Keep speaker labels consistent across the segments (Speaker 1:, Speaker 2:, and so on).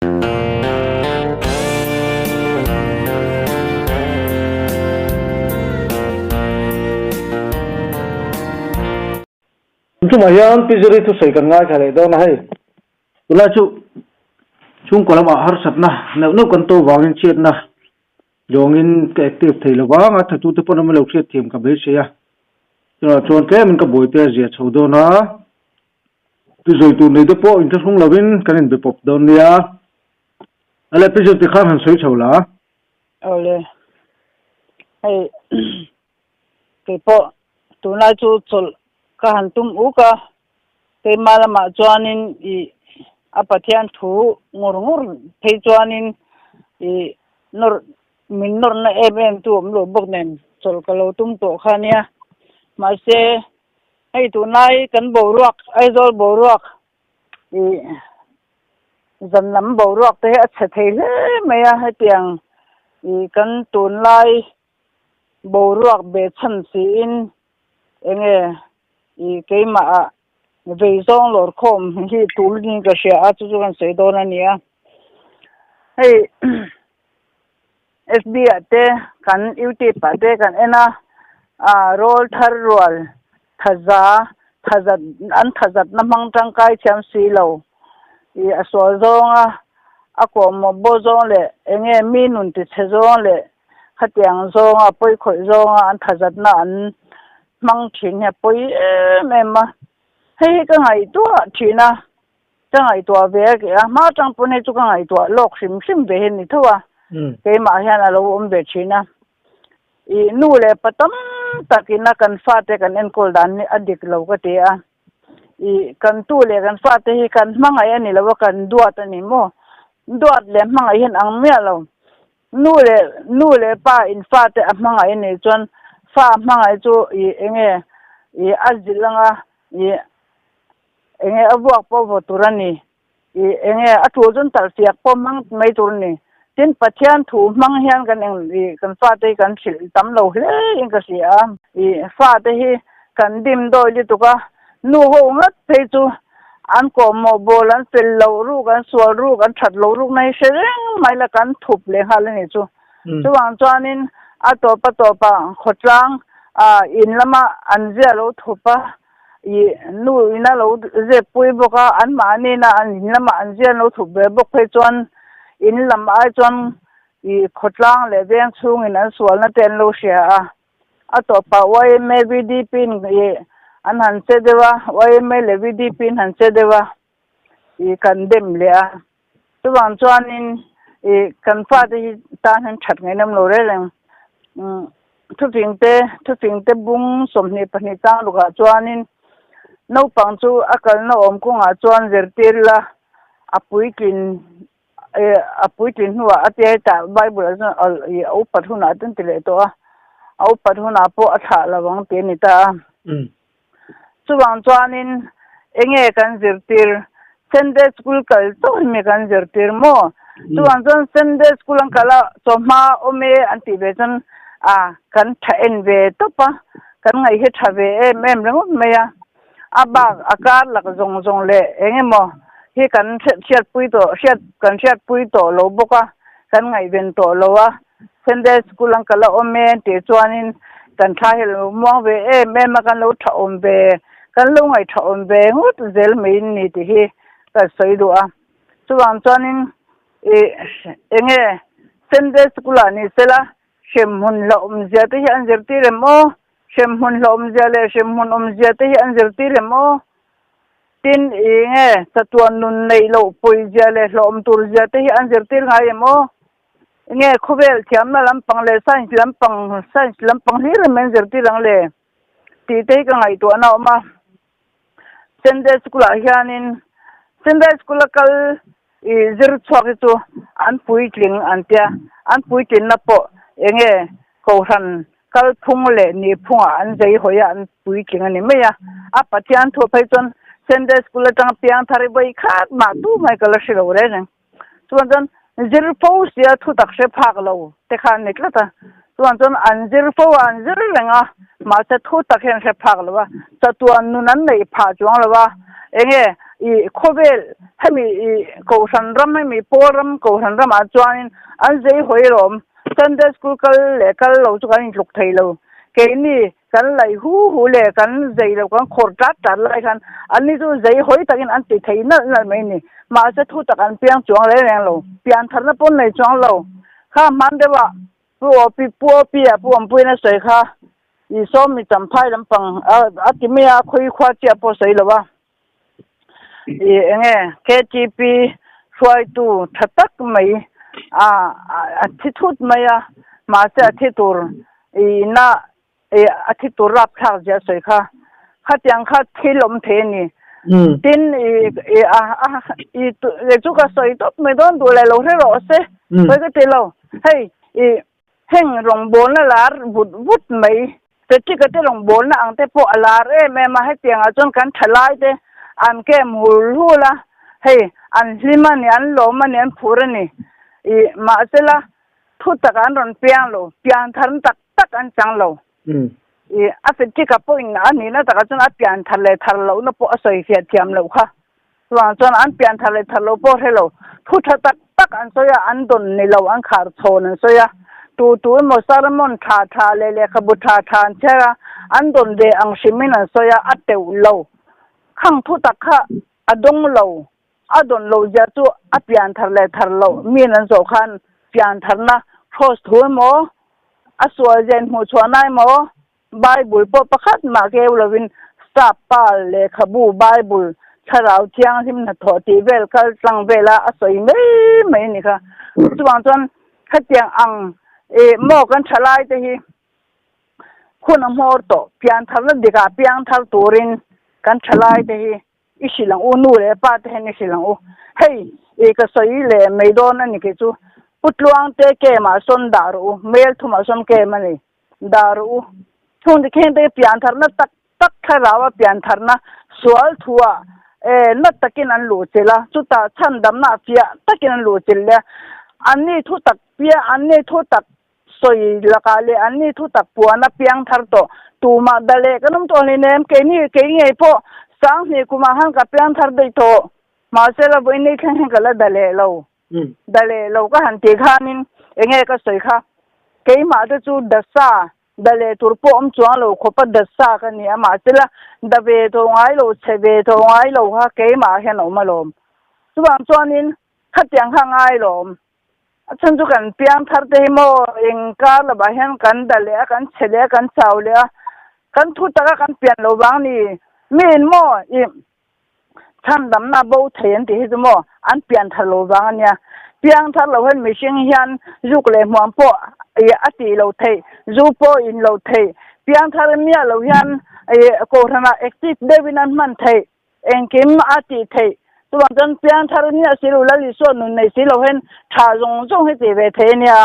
Speaker 1: chúng mày ăn pizza itu saya kan ngai khare do na hai ula chu chung kolam a har sat na no kan to wangin chet na yongin ke active thei lo wanga thatu te pon ma lo chet thiam ka be se ya chon ke min ka boi te zia chodo na pizza tu nei de po in ta sung lovin kan be pop don ya ala pizza ti khan han soi chola
Speaker 2: ole hey ke po tu na chu chol ka han tum u ka ke malama chuanin I apathian thu ngur thei chuanin I nor min nor na em tu om lo bok nen chol ka lo tum to khania ma se hei tu nai kan bo ruak ai zol bo ruak I zan lam bo ruak te a che thei le me ya hai piang I kan tun lai bo ruak be chan si in enge I keima a vei zong lor khom hi tul ni ka sha a chu kan sei do na nia hei SB ate kan youtube ate kan ena a roll thar roll thazat an thazat na mang tang kai cham si lo I asol zonga ako mo bo zong le enge minun ti che zong le khatiang zonga poi khoi zonga an thazat na an mang thin ya poi mema hei ka ngai tu thina ka ngai tu ve ke ma tang pune chu ka ngai tu lok sim ve hen ni thowa ke ma hian a lo om ve thina I nu le patam takina kan fa te kan en kol dan ni adik lo ka te a I kan tu le kan fa te hi kan mangai ani lo kan duat ani mo duat le mangai hen ang me lo nu le pa in fa te a mangai ni chon fa mangai chu I enge I azilanga I enge abuak po voturani I enge atu jon tal siak po mang mai turni tin pathian thu mang hian kan eng I kan fa te kan thil tam lo hle eng ka sia I fa te hi kan dim doi li tuka nu ho ngat te chu an ko mo bolan pel lo ru kan sual ru kan that lo ru nai sereng mai la kan thup le hal ni chu chuwang chuanin a topa khotlang a in lama an zia lo thupa I nu ina lo ze pui boka an ma ni na an in lama an zia lo thup be bok pe chuan in lam ai chuan I khotlang le beng chung in an sual na ten lo sia a topa wai me vdp I an han che dewa wai me le vdp han che dewa I kan dem le a chuwang chuanin I kan fa de ta han that ngai nam lo re leng thu ping te bung som ni pani tang lu ga chuanin no pang chu akal no om ko nga chuan zertir la apui kin huwa ate ta bible I au pathuna tin tile to au pathuna po atha lawang te ni ta chuwang chuanin enge kan zertir Sunday school kal to me kan zertir mo chuwang chuan Sunday school an kala choma ome anti be chan kan thaen ve to pa kan ngai he thave mem rang me ya abak akar lak zong le enge mo hi kan chat pui to lo boka kan ngai ven to lo wa Sunday school an kala ome te chuanin kan tha hel mo ve mem ma kan lo tha om ve kan lo ngai tha om ve ngut zel mein ni ti hi ka sei do a chuwang chuanin enge Sunday school ani sela shem hun la zia te hi an zerti re mo shem hun la zia le shem hun zia te hi an zerti re mo tin enge satuan nun nei lo poi zia le hlom tur zia te hi an zerti ngai mo nge khobel thiam na lampang le science lampang hi re men zerti rang le ti te ka ngai to na ma Sunday school hianin Sunday school kal I zir chok tu an pui tling antia an pui tin na po enge ko han kal phung le ni phunga an jai hoya an pui tling ani me ya a pathian tho phai chon Sunday school tang piang thari bai khat ma tu mai kala shiro re ne chuan chon zir po sia thu tak se phak lo te khan nikla ta chuan chon an zir po an zir lenga ma se thu tak hen se phak lo wa chatuan nu nan nei pha chuang lo wa enge โคเวลให้มีกูสันรำให้มีโปรมกูสันรำอาจวนอันใจหอยลมซันเดสกูกัลเล่กัลเราจุกันลุกไทยเราเกนี่กันไหลหูเล่กันใจเรากันขอดจัดเลยกันอันนี้ตัวใจหอยตะกินอันติไทยนั่นไม่นี่มาจะทุตะกันเปียงจวงเลยแรงเราเปียงทันนะปนเลยจวงเราข้ามันเดียวว่าปัวปีอะปัวปุยนะสวยค่ะอีส้มมีจำพายลำปังอาทิเมียคุยควาเจียปอสวยหรือวะKGP ช่วยตูทัดตักไหมที่ทุดไหมมาเสียที่ตัวน่าที่ตัวรับทางจะสวยค่ะข้ายังข้าที่ลมเทนี่ดินจุกสวยตัวไม่ต้องดูแลเราให้เราเสียไปก็เทเราให้แห่งลงบนละลาบุดไหมแต่ที่ก็เทลงบนนะอังเทพอลาแม่มาให้เตียงจนกันทลายเตอันแก่มูลูละเฮ้อันลิมันยันโลมันยันพูรนี่มาเสละทุตกันรอนเปียงโลเปียงทันตักอันจังโลอาศัยที่กับพวกอันนี้นะแต่ก็จนอันเปียงทันเลยทันโลนะพวกอาศัยเสียเทียมโลค่ะส่วนจนอันเปียงทันเลยทันโลพวกให้โลทุตตักอันโซยอันดนในโลอันขาดโซนโซยตูมอสารมอนทาเลขบุทาเชื่ออันดนเดอังชิมินันโซยอัดเตวโลข้างทุตักข้าอดงโลอดนโลจะตัวอเปียนทะเลทะโลมีนันโซคันเปียนทะนะโพสต์หัวหมออสวาเจนหัวชวนายหมอไบเบิลปประคัดมาเกลวินสตาปาเลขบูไบเบิลชะราวเทียงที่มันถอดตีเวลก็สังเวลาอสวยไม่นี่ค่ะส่วนจนขัดเตียงอังหมอกันฉลายแต่ฮีคุณอมอร์โตเปียนทะเลดีกาเปียนทะเลตูรินกันฉลายแต่ฮีอิสิลังอูนูเลยป้าเทนิสิลังอูเฮ้ยก็สวยเลยไม่โดนนั่นนี่คือจูพุทธลวงเตะเกมาสนดารูเมลทุมาสนเกมันเลยดารูช่วงที่เห็นเตะเปียนทาร์นะตักแค่เราว่าเปียนทาร์นะสวลทัวนัดตะกินอันหลุดเจละจุดตาชันดำหน้าเปียตะกินอันหลุดเจละอันนี้ทุตักเปียอันนี้ทุตักสวยละกาเลอันนี้ทุตักปัวนะเปียงทาร์โตตูมาดเลกันน้ำตัวนี้เนมเกนี่ไอ้พวกสังนี่กูมาหันกับเปียงทาร์ได้โตมาเสร็จแล้ววันนี้แค่หันกับละดเลเราก็หันตีข้ามินก็สวยค่ะเกี่ยมาจะจูดัสซาดเลตุรพอมจวงเราขบดัสซากันเนี่ยมาเสร็จแล้วดับเบทงไอเราเชเบทงไอเราค่ะเกี่ยมาเห็นออกมาลมส่วนจวนินขัดยังข้างไอลมฉันจุกันเปียงทาร์ได้โมกาลบะเห็นกันดเลกันเฉลกันเจ้าเลยกันทุตะกันเปลี่ยนเราบางนี่มีนโมท่านดำนาบูเทียนที่ฮิตโมอันเปลี่ยนทะลุบางเนี่ยเปลี่ยนทะลุเห็นมิชิงยันยุกเลยมวนโปอติเราเทยูโปอินเราเทเปลี่ยนทะลุเมียเรายันโครานาเอ็กติฟเดวินันมันเทกิมอติเทตัวจนเปลี่ยนทะลุเนี่ยสิลุลลิส่วนในสิเราเห็นชาจงให้เจเวเทเนี่ย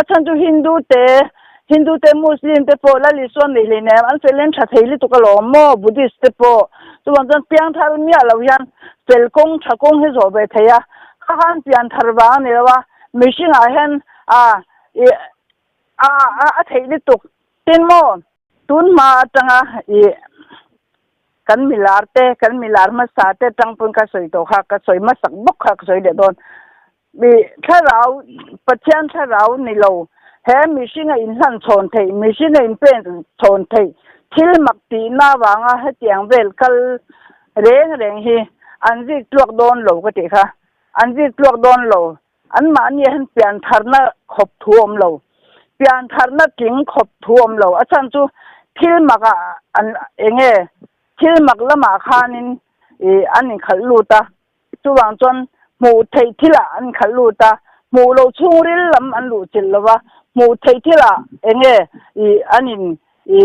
Speaker 2: ฉันจูฮินดูเตมุสลิมเตโปลลิส่วนในเลยเนี่ยอันเฟลนชาเทลิตุกโลโมบุดิสเตโปตัวจนเปลี่ยนทารุณีเรายันเปลกงชักงให้จบไปเทียข้าหันเปลี่ยนทารุบางเนี่ยว่าไม่ใช่อาเห็นเทลิตุกตินโมตุนมาจังกันมิลาร์มาสาเตจังปุ่นก็สวยตัวค่ะก็สวยมาสักบุกค่ะก็สวยเด็ดโดนมีแค่เราปัจจัยแค่เราในเราเฮ้มิชิงอินสันชนเทมิชิงอินเป็นชนเททิลมักตีน่าวางให้เตียงเวลกัลเร่งฮีอันที่ตลวกโดนโลก็ตีค่ะอันที่ตลวกโดนโลอันมาเนี่ยเห็นเปลี่ยนทาร์น่ะขบท่วมโลเปลี่ยนทาร์น่ะกิ่งขบท่วมโลอาจารย์จูทิลมักอันทิลมักละมาคานินอันนี้ขัดลูตาจูวางจนหมูเททิละอันขัดลูตาหมูเราชูริลลำอันลูจิลละวะหมูเททิละอันนี้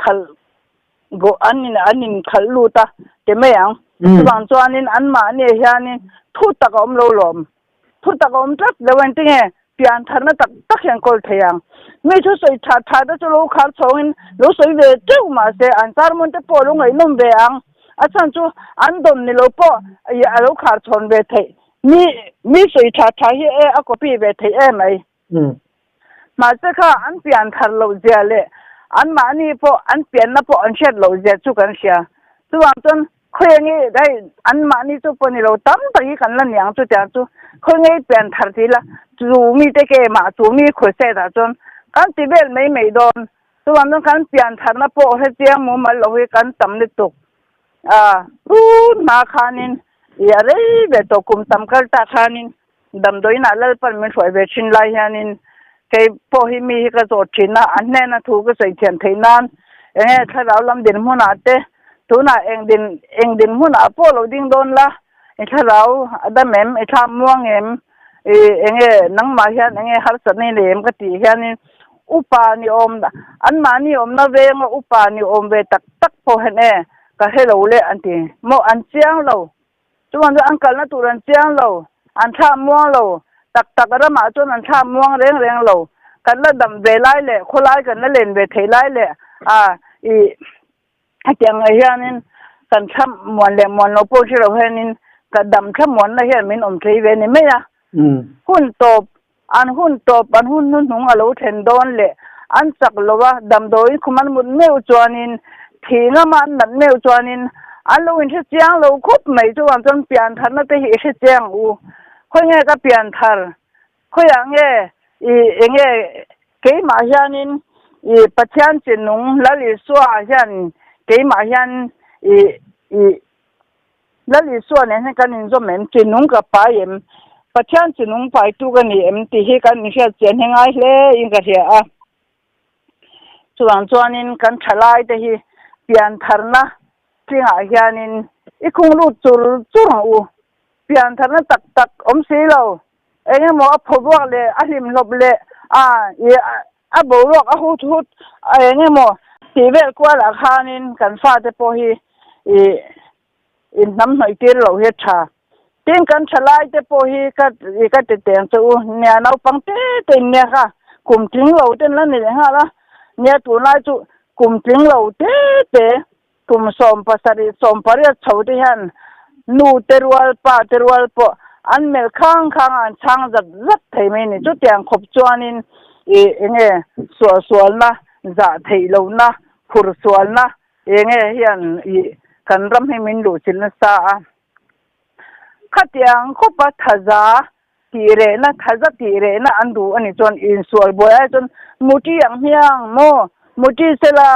Speaker 2: ขัดgo anin khallu ta te me yang chuan chuanin an ma ne hianin thu tak om lo lom thu tak om tak lewan tinge pian tharna tak hian kol theyang me chu soi tha da chu lo khar chongin lo soi ve teu ma se an tar mun te po lo ngai nom ve ang a chan chu an dom ni lo po ya lo khar chon ve thei mi soi tha hi a ko pi ve thei e mai ma se kha an pian thar lo je le an ma ni po an pian na po an shet lo je chu kan sia chuan chon คุยงี้ได้อันมานี่จุปนี่เราตั้มตะกี้กันละเนี่ยจุดจ้าจุคุยงี้เปลี่ยนทันทีละจูมีแต่เกมาจูมีคุยเสร็จจนกันที่เบลไม่โดนตัวนั้นกันเปลี่ยนทันนะโปะให้เจียงมุมมาเรากันตั้มนิดตุกรู้มาขานินอย่าเลยเบตกุมตั้มกันตาขานินดำโดยน่าเล่าเป็นไม่ช่วยเวชินไลยานินเคยพอให้มีก็โจทย์ชินะอันแน่นะถูกก็ใส่เทียนไทยนั้นถ้าเราลำเดินหัวหน้าเต้ตัวน่ะเองดินหัวหน้าพวกเราดิ้งโดนละถ้าเราได้แม่ไอ้ทำม่วงนังมาเห็นฮัลสันนี่เลยก็ตีเห็นอุปานิอมอันมานิอมน่าเวงอุปานิอมเวตักพอเห็นก็ให้เราเล่อันที่โมอันเจียงเราจวนอันกันนะตัวอันเจียงเราอันทำม่วงเราตักระมาจนอันทำม่วงเร่งเรากันละดำเวไล่เลยคนไล่กันนั่นเล่นเวทไล่เลยเจียงไอ้เห็นกันทำมวนเลยมวนเราพูดที่เราเห็นกันดำทำมวนแล้วเห็นมินอมทีเวนี่ไม่ละหุ่นตบอันหุ่นนุ่งอะไรเทนโดนเลยอันสักละว่าดำโดยคุมันมุดเมวจวนินทีงมันนั่นเมวจวนินอันเราอินที่เจียงเราคุบไม่จวนจนเปลี่ยนทันนั่นแต่เหตุเจียงค่อยเงี้ยก็เปลี่ยนทันค่อยอย่างเงี้ยเกี่ยมาเห็นปัจจัยจีนุงแล้วลิสัวเห็นเกี่ยมาเห็นแล้วลิสัวเนี่ยให้กันนินจอมเหม็นจีนุงกับป้าเอ็มปัจจัยจีนุงไปตัวกันนี่เอ็มที่ให้กันนี่เสียเจียนยังไงเลยอิงกันเสียส่วนนินกันฉลาดแต่ที่เปลี่ยนทันนะที่หาเห็นอีกคงรู้จุดเปลี่ยนทันนะตักอมสีเราหมอพบว่าเลยอลิมลบเลยบอกว่าหุดหมอที่เวลกว่าราคานินกันฟ้าแต่พอฮีน้ำหน่อยที่เราเฮ็ดชาทิ้งกันฉลาดแต่พอฮีก็จะเตียงสู้เนี่ยเราฟังเต้เนี่ยค่ะกลุ่มทิ้งเราเต้นแล้วเนี่ยฮะละเนี่ยตัวน้อยจุกลุ่มทิ้งเราเต้กลุ่มสมภาษาเรียกชาวที่ฮันนูเตรวัลปะอันเมลข้างอันช่างจัดไทยไม่เนี่ยจุดเตียงขบจวนินสวนนะจะไทยเรานะขุดสวนนะเฮียนกันรำให้มินดูสินสาขัดยังขบทัศตีเรนะอันดูอันนี้จนอินสวนบ่อยจนมุติยังเฮียงมุติเสลา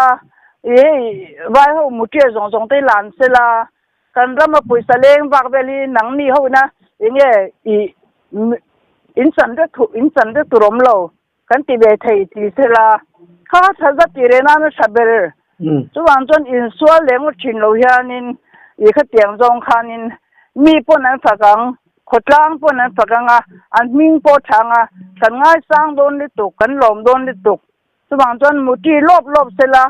Speaker 2: ไว้เขามุติจงที่หลานเสลากันรำมาปุยเสลงบักเบลีหนังนี่เขานะอินสันเดตุรมเรากันตีเบทัยตีเสลาข้าทัศตีเรนะไม่ชับเบอร์ส่วนจนอินสวนเลี้ยงชินโลยานินขัดยังจงขานินมีปนันฝักังขดล้างปนันฝักังอันมิงปทางกันง่ายสร้างโดนลิตุกกันหลอมโดนลิตุกส่วนจนมุตีลบเสลา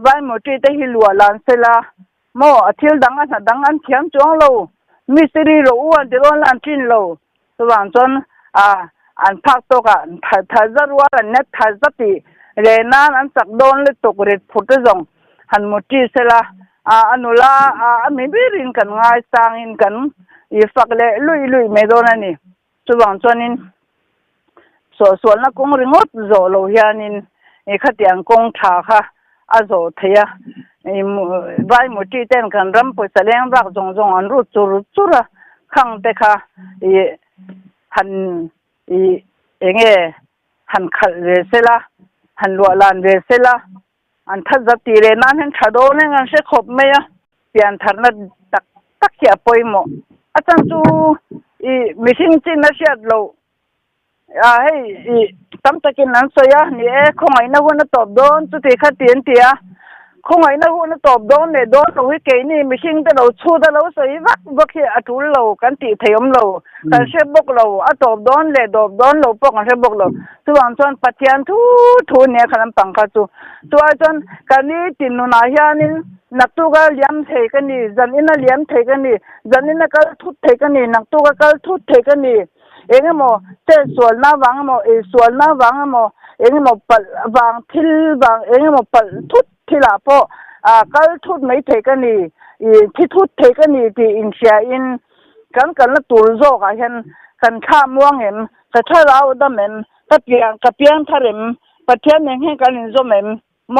Speaker 2: ไว้มุตีแต่หิลัวลานเสลาโมอธิลดังอันเขียนจงเรามิสรีเราอ้วนเดี๋ยวลานชินเราส่วนจนอันพักตัวกันทัศน์ว่าเน็ตทัศน์ตีเรนันอันสักโดนลิตุกเรดพุทธจงหันมุตีเสลาอนุลาไม่บิรินกันง่ายสร้างอินกันฝักเล่ลุยไม่โดนนี่ส่วนจนส่วนนักกงริงดโจโลยานินขัดยังกงชาค่ะโจเทียใบมุตีเต้นกันรำปุยแสดงรักจงอันรู้จุระขังเตค่ะหันหันขัดเรเสละหันลัวลานเรเสละอันทัศตีเรนันเห็นชาโดนงั้นเสกขบไหมเปลี่ยนทันนัดตักเขียปอยหมออาจารย์จูมิชิงจินนัชยัดโลให้ตั้มตะกินนั้นสยะนี่คงไอ้น่าหัวน่าตอบโดนจุดที่ขัดเตียนเตียคงไอ้น่าหัวน่าตอบโดนเนี่ยโดนเราให้เกยนี่มิชิงแต่เราชูแต่เราสวยวักเขียอัตุลเรากันตีเทียมเรากันเชฟบกเราตอบโดนเลยตอบโดนเราปกกันเชฟบกเราส่วนจนปัจจัยทุเนี่ยขนาดปังคัจูตัวจนกันนี้ตินนุนาเฮียนี่นักตัวก็เลี้ยมเทกันนี่จันอินะเลี้ยมเทกันนี่จันอินะก็ทุบเทกันนี่นักตัวก็ทุบเทกันนี่โมเจ้าส่วนน้าวังโมส่วนน้าวังโมโมปัลวังทิลวังโมปัลทุบทิลาโปก็ทุบไม่เทกันนี่ที่ทุบเทกันนี่ที่อินเชียอินกันละตัวโจกันเห็นกันข้ามว่างเห็นแต่ถ้าเราดำเห็นกับเพียงทาริมประเทศนึงให้กันอินโซเมมโม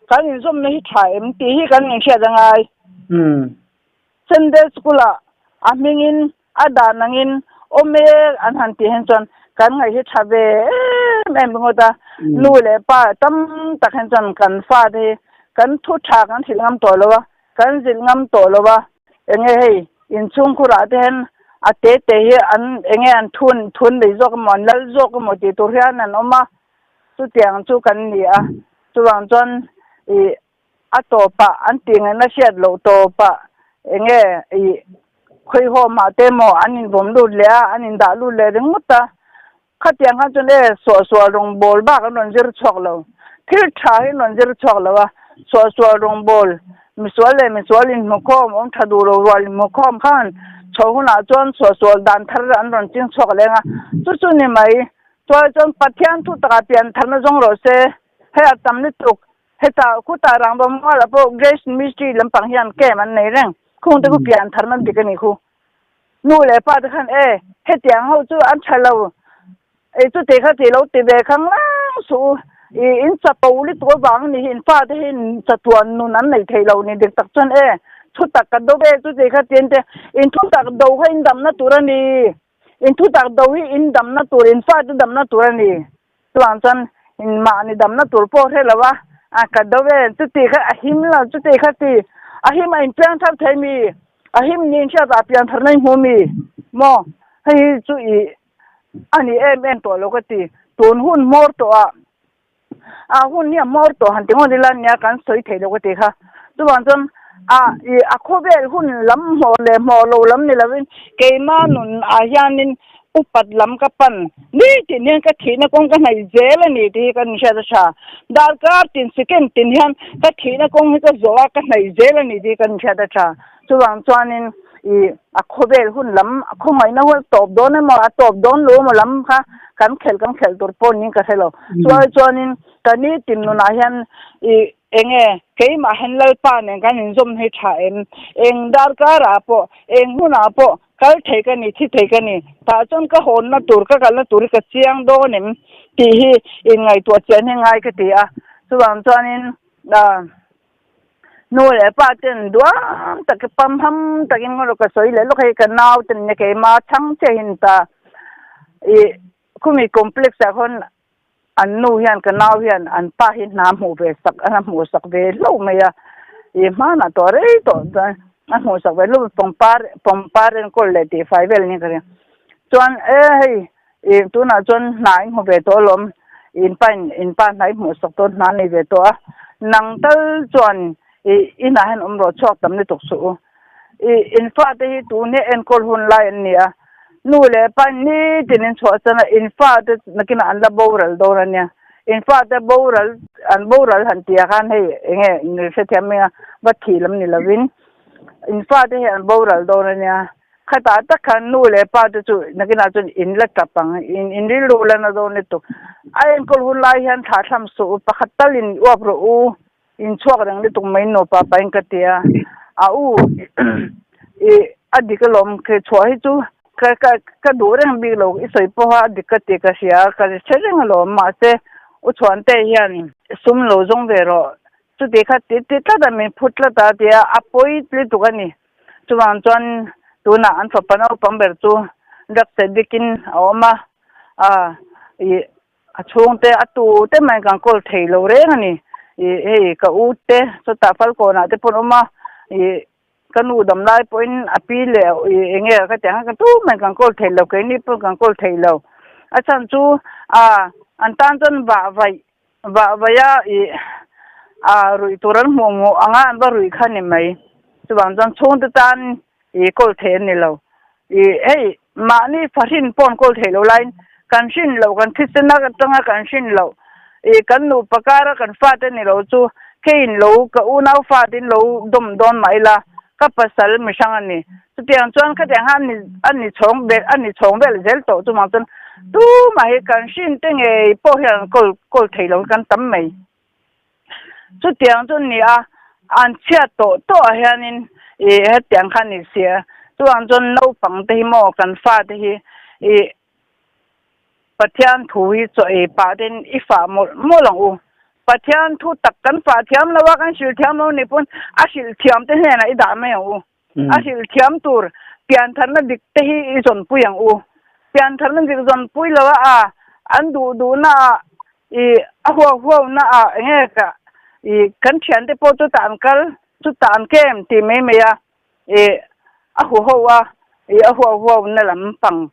Speaker 2: กันอินโซมไม่ถ่ายตีให้กันอินเชียยังไง Sunday school amingin ada nangin ome an hanti henson kan ngai hi thabe em ngoda nu le pa tam tak henson kan fa de kan thu tha kan thilngam to lowa kan zilngam to lowa enge hei in chung khura den ate te hi an enge an thun le jok mon lal jok mo ti tur hian an oma chu tiang chu kan ni a chuwang chon I atopa an ting na siat lo to pa enge I khoi ho ma te mo anin bom lu le anin da lu le ring mutta khatiang ha chun e so rong bol ba kan non jir chok lo thil tha hi non jir chok lo wa so rong bol miswalin mo khom om thadu ro wal mo khom khan chohuna chon so dan thar an ron chin chok le nga chu ni mai chon pathian thu ta pian thar na jong ro se he atam ni tuk heta kuta rang bom ala po grace mystery lampang hian ke man nei reng khung te ku pian thar man dikani khu nu le pa de khan hetiang ho chu an thalo chu te kha te lo te be khang la su in sa poli to bang ni hin fa de hin sa tuan nu nan nei thei lo ni dik tak chon thu tak ka do be chu te kha ten te in thu tak do kha in dam na turani in thu tak do hi in dam na tur in fa de dam na turani tuan chan in ma ni dam na tur po the lawa ka do be chu te kha ahim la chu te kha ti ahim in pian thap thai mi ahim nin sha ta pian thar nai mu mi mo hei chu I ani em to lo ka ti tun hun mor to a hun ni mor to han tingo dilan nya kan soi thei lo ka ti kha tu wan chon a khobel hun lam ho le mo lo lam ni lavin ke ma nun a hianin upat lam ka pan ni ti ne ka thina kong ka nai zel ni ti kan sha sha dal ka tin second tin hian ka thina kong ka zowa ka nai zel ni ti kan sha sha chu wang chuanin a khobel hun lam khomai na hol top don mo a top don lo mo lam kha kan khel tur pon ni ka thelo chuanin tani tin nu na hian enge kei ma hen lal pa ne kan in zum he tha eng dar ka ra po eng huna po kal thei ka ni thi thei ka ni ta chon ka hon na tur ka kal na tur ka chiang do nim ti hi in ngai to chen he ngai ka ti a chuwang chuanin nu le pa ten dua tak pam ham takin ngoro ka soi le lo kai ka naw ten ne ke ma chang che hin ta kumi complex a hon an nu hian ka naw hian an pa hin na mu ve sak an mu sak ve lo me ya ma na to re to an mu sak ve lo pompar en kol le ti fai vel ni kare chuan hei tu na chon nai mu ve to lom in pan nai mu sak to na ni ve to nang tal chuan ina hen ro chok tam ni tok su in fa te hi tu ne en kol hun lai ni a nu le pan ni tin chho chana in fa te nakina an la boral dorania in fa te boral han tia kan hei enge ni se thamia ba thilam ni lavin in fa te an boral dorania khata ta khan nu le pa te chu nakina chun in la tapang in ri lu la na do ni tu a en kol hun lai han tha tham su pakhatal in wap ro u in chuak rang ni tung mai no pa pa in ka tia a u adikalom ke chwa hi chu ka du rang bi lo I soi po ha dikate ka sia ka chereng lo ma se u chwan te hian sum lo jong ve ro chu de kha te ta da me phutla ta dia apoi ple tu ani chuwang chon tu na an fa panau pamber chu dak se dikin oma a chung te atu te mai gang kol thei lo re ani ka u te so ta fal ko na te pon oma kanu dam lai point api le enge ka tang ka tu mai kan kol thei lo ke ni pu kan kol thei lo a chan chu an tan ton ba ya rui toran mo anga an ba rui khan ni mai chu bang jang chung ta tan kol thei ni lo hey ma ni farin pon kol thei lo line kan shin lo kan thisen na ka tanga kan shin lo kan nu pakara kan fa te ni lo chu kein lo ka u nau fa tin lo dom don mai la ka pasal mi sang ani tu tiang chuan ka tiang an ni chong bel zel to tu ma chun tu ma he kan shin te nge po hian kol thei lo kan tam mai chu tiang chun ni an chia to hian in he tiang khan ni sia tu an chun no pang te mo kan fa te hi pathian thu hi cho pa den ifa mo long u pathian thu tak kan fa thiam lawa kan shil thiam lo ni pun a shil thiam te hena I da me u asil thiam tur pian than na dik te hi zon puyang u pian than na dik zon pui lawa an du na i ahua na nge ka i kan thian te po tu tan kal tu tan kem ti me ya ahua na lam pang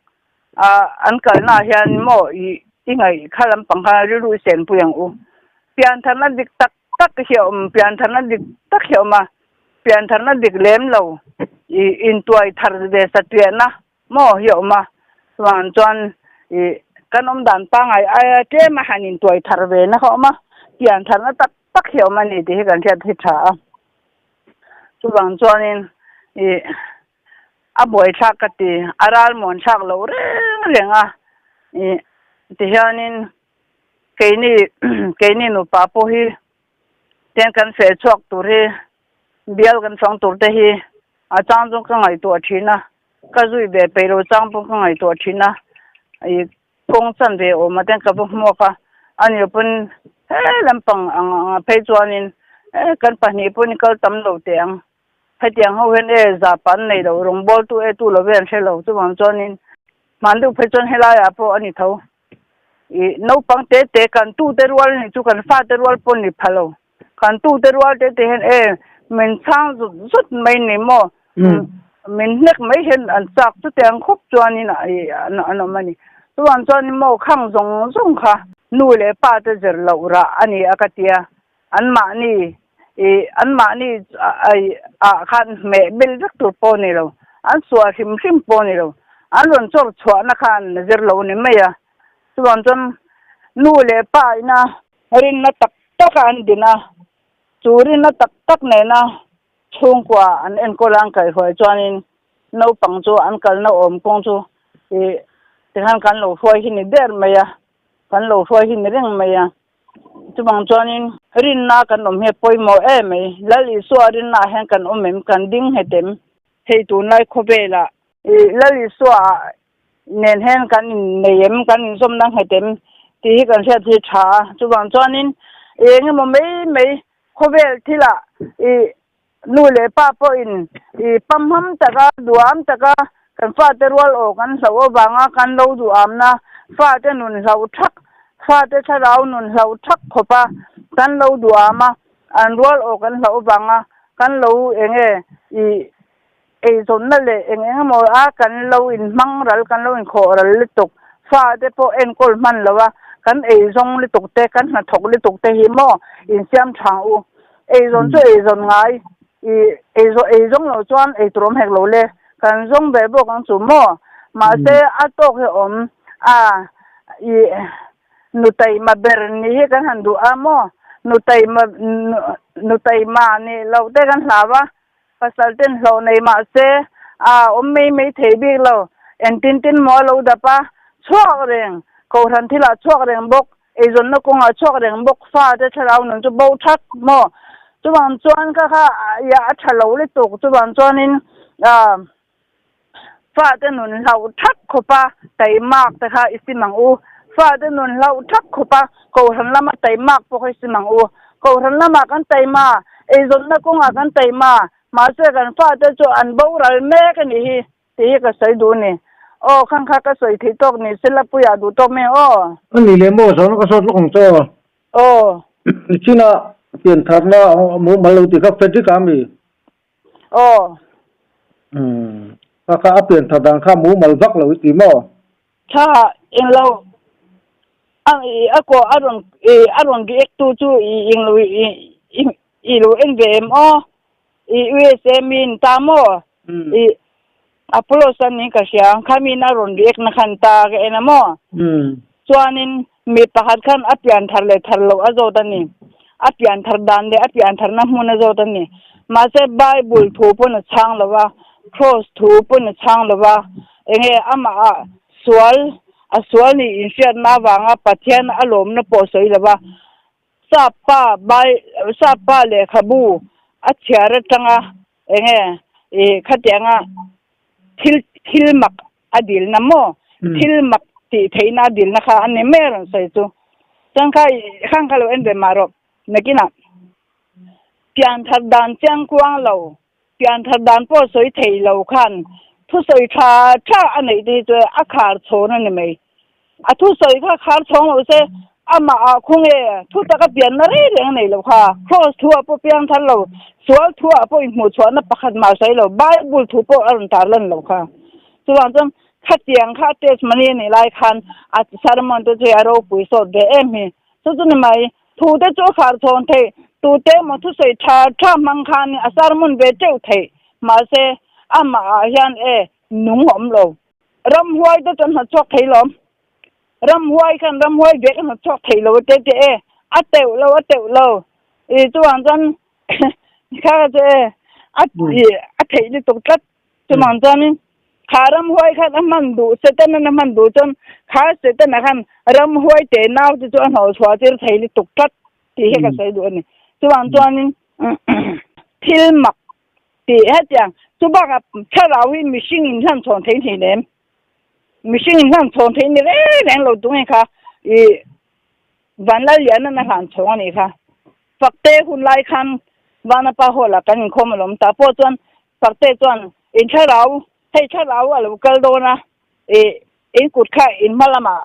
Speaker 2: an kal na hian mo i ngai khalam pang ha ru sen puyang u pian than na dik tak hiom pian than na dik tak hioma pian than na dik lem lo i in tuai thar de satria na mo hioma wan chuan i kanom dan pangai te ma hanin tuai thar ve na khoma pian than na tak hioma ni ti kan thia thi tha chu wang chuan in i aboi thak ka ti aral mon thak lo renga i ti hianin keini nu pa po hi ten kan fe chok tur hi bial kan song tur te hi chang jong ka ngai to thina ka zui be pe ro chang pu ka ngai to thina ai kong chan ve o ma ten ka bu mo ka ani pun lampang ang pe chuanin kan pa ni pun kal tam lo te ang phatiang ho hen japan nei lo rong bol tu lo ven se lo chu wang chuanin man du pe chon hela ya po ani tho i no pang te kan tu te rual ni chu kan fa te rual pon ni phalo kan tu te rual te hen min chang zut mai ni mo min nek mai hen an chak chu teng khop chuanin an mani chu wan chuanin mo khang zong kha nu le pa te zer lo ra ani akatia an ma ni ai khan me bil rak tu po ni lo an suwa him po ni lo an ron chor chwa na khan zer lo ni me ya chu wan chon nu le pa ina rin na tak an dina churi na tak ne na chung kwa an en ko lang kai hoi chuanin no pang chu an kal na om kong chu ti han kan lo hoi hi ni der me ya kan lo hoi hi ni reng me ya chu bang chuanin rin na kan om he poi mo me lali suwa rin na hen kan om mem kan ding hetem hei tu nai khobela lali suwa nen hen kan neyem kan som nang hetem ti kan se thi tha chu bang chuanin nge mo me khobel thila nu le pa po in pam ham taka duam taka kan fa te rol o kan so banga kan lo duam na fa te nun lo thak fa te tharau nun lo thak khopa kan lo duama an rol o kan lo banga kan lo zon na le mo kan lo in mangral kan lo in khoral lituk fa te po en kol man lawa kan zong lituk te kan na thok lituk te hi mo in siam thang u zon ngai zong lo chuan trom hek lo le kan zong be bo kan chu mo ma se atok he om nu tai ma ber ni he kan handu mo nu tai ma ni lo te kan hlawa pasal ten lo nei ma se om me thei bi lo en tin mo lo da pa chok reng ko ran thila chok reng bok zon na ko nga chok reng bok fa te tharau nun chu bo thak mo chu wang chuan kha ya thalo le tok chu wang chuanin fa te nun lau thak khopa tai mak te kha isimang u fa te nun lau thak khopa ko ran lama tai mak po kha isimang u ko ran lama kan tai ma zon na ko nga kan tai ma se kan fa te chu an bo ral me ka ni hi ti ka sai du ni khang kha ka soi thi tok ni sila pu ya du tok me
Speaker 1: ani le mo so ka so long cho china tiền thật nó muốn mà lâu thì các phân tích cả mi các tiền thật đang khá muốn mà vắt lâu tí mà
Speaker 2: cha in lâu anh ako aron cái tu chu in lâu lâu in về USM in tamo Apollo san ni kasi kami naron di na kanta ke enamo chuanin mi pahat khan apian tharlo azo tani apian thar dan de apian thar na mun azo tani ma se bible thu pon chang lawa cross thu pon chang lawa enge ama swal ni insiat na wanga pathian alom na po soi lawa sa pa le khabu achhiara tanga enge khatianga thil mak adil namo thil mak ti theina dil na kha ani meron sai chu changkai khangkalo en be maro nakina pian thar dan chang kwang lo เปลี่ยนทดานป้อสวยเทเราคันทุสวยชาอันไหนดีตัวอาคาร์โชนั่นนี่ไหมทุสวยค่ะคาร์โชเราเสมาคงทุตะกับเปลี่ยนอะไรเรื่องไหนเราค่ะครอสทัวร์ป้อเปลี่ยนทันเราสวลทัวร์ป้ออินหมูสวนนับประคันมาใส่เราไบเบิลทัวร์ป้ออันตาลันเราค่ะส่วนจังขัดเตียงขัดเตสมันนี่หลายคันสารมันตัวเจ้าเราปุยสดเดเอ็มฮีสุดท้ายไหมทูเตโจคาร์โชนเทตูเตมาทุสวยชามังคันสารมันเบเจ้าเทมาเสมาฮันนุ่งอมเรารำหวยตัวจนหัดชกไทยลมรำหวยกันรำหวยเด็กหัดชกไทยเราเจ๊เตวเราตัวอันจันข้าจะไทยนี่ตกกัดตัวอันจันขารำหวยกันมันดูเสร็จนั้นมันดูจนขาเสร็จนั้นรำหวยเตน่าจะตัวหัวสวาที่ไทยนี่ตกกัดที่เฮกันใส่ดูนี่ตัวอันจันทิลมักที่เฮ็ดอย่างสุบักถ้าเราวิมิชิงอินทันชนเทนทีเนี่ยมิชิงอินทันชนเทนนี่แรงเราตรงนี้ค่ะวันละเหรียญนั่นนะคะชงนี่ค่ะฝักเตะคุณไล่คันวันละปะหัวละกันคมลมตาปวดจนฝักเตะจนอินถ้าเราให้ถ้าเราอะไรก็โดนนะอินกุดค่ะอินมาละมา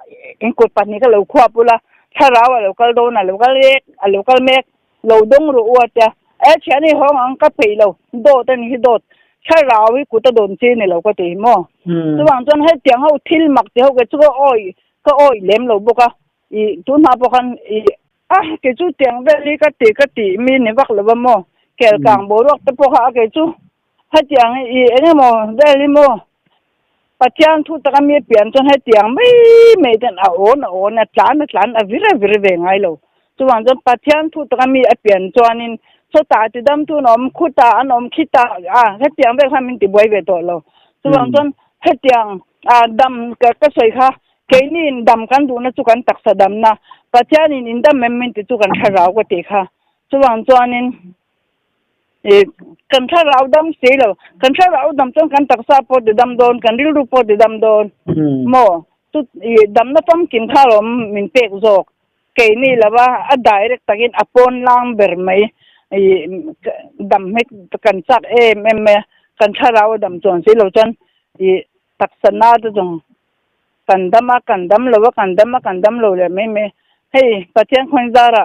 Speaker 2: อินกุดปันนี้ก็เราควบปุละถ้าเราอะไรก็โดนอะไรก็เล็กอะไรก็เมกเราดงรู้ว่าจะเช้านี้ห้องก็ไปเราโดดแต่นี่โดดแค่เราวิกูจะโดนจีนเราก็ตีมั่วระหว่างจนให้เตียงเขาทิลหมักเดียวก็ชั่วอ้อยเลี้ยมเราบอกว่าจุนมาบอกกันก็จู่เตียงเวลีก็ตีมีนี่วักเลยว่ามั่วแก่กลางโบรกแต่พวกเขาก็จู่ให้เตียงนี่มั่วเวลีมั่วปัจจัยทุกตะการมีเปลี่ยนจนให้เตียงไม่ได้โอนจานวิระเวงไงเราระหว่างจนปัจจัยทุกตะการมีเปลี่ยนจวนนี้สตาร์ทดำตัวนอมขุดตาอันนอมคิดตาให้เตียงไปความมันติบวยไปตัวเราส่วนจนให้เตียงดำก็ใส่ค่ะแค่นี้ดำกันดูนะจุกันตักสะดำนะปัจจัยนี้ดำมันติจุกันขราวก็ตีค่ะส่วนจวนนี้กันขราวดำเสียแล้วกันขราวดำจนกันตักซาปอดดำโดนกันริ้วรูปอดดำโดนโม่ตุดำน่ะต้องกินข้าวมันเปกโจกแค่นี้แล้วว่าdirect ตะกินอปอนล่างเบอร์ไหมดำให้กันสักกันชาเราดำจนสิเราจนตักษณะตัวจงกันดำเราว่ากันดำเราเลยไม่ให้ประเทศคนจาระ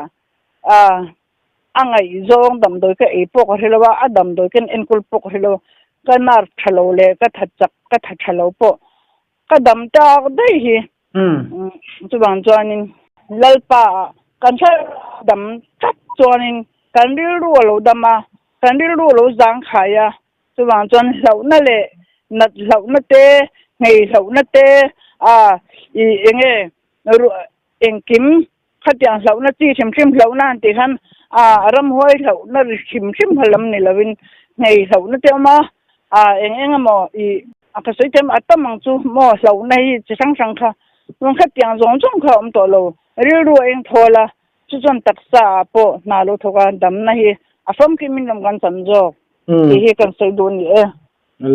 Speaker 2: อังไงจงดำโดยก็ปกติเราว่าดำโดยกันเอ็นกุลปกติเราก็นาร์ทะเลเลยก็ทัดจักก็ทัดทะเลปก็ดำจากได้ฮีจุบันจวนนี้ลลปะกันชาดำจัดจวนนี้กันริ้วรู้เราดำมากันริ้วรู้เราจังขายส่วนจนเรานั่นแหละเรานั่นเตะไงเรานั่นเตะเองเองกิมขัดอย่างเรานั่นจีชิมเรานั่นตีขันรำห้อยเรานั่นชิมพลัมนี่เราเป็นไงเรานั่นเตะมาเองมาก็ใช้เต็มอัตมังจูมาเราในจะสังค่ะวันขัดอย่างจงเขาตัวเราริ้วรู้เองทัวละจุดจนตักษาปอนาลูทุกันดำนะฮีฟังกิมินลำกันสัมจอกที่กันใส่ดูนี่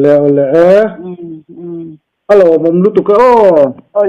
Speaker 1: เลยฮัลโหลผมรู้ตัวก็โอ้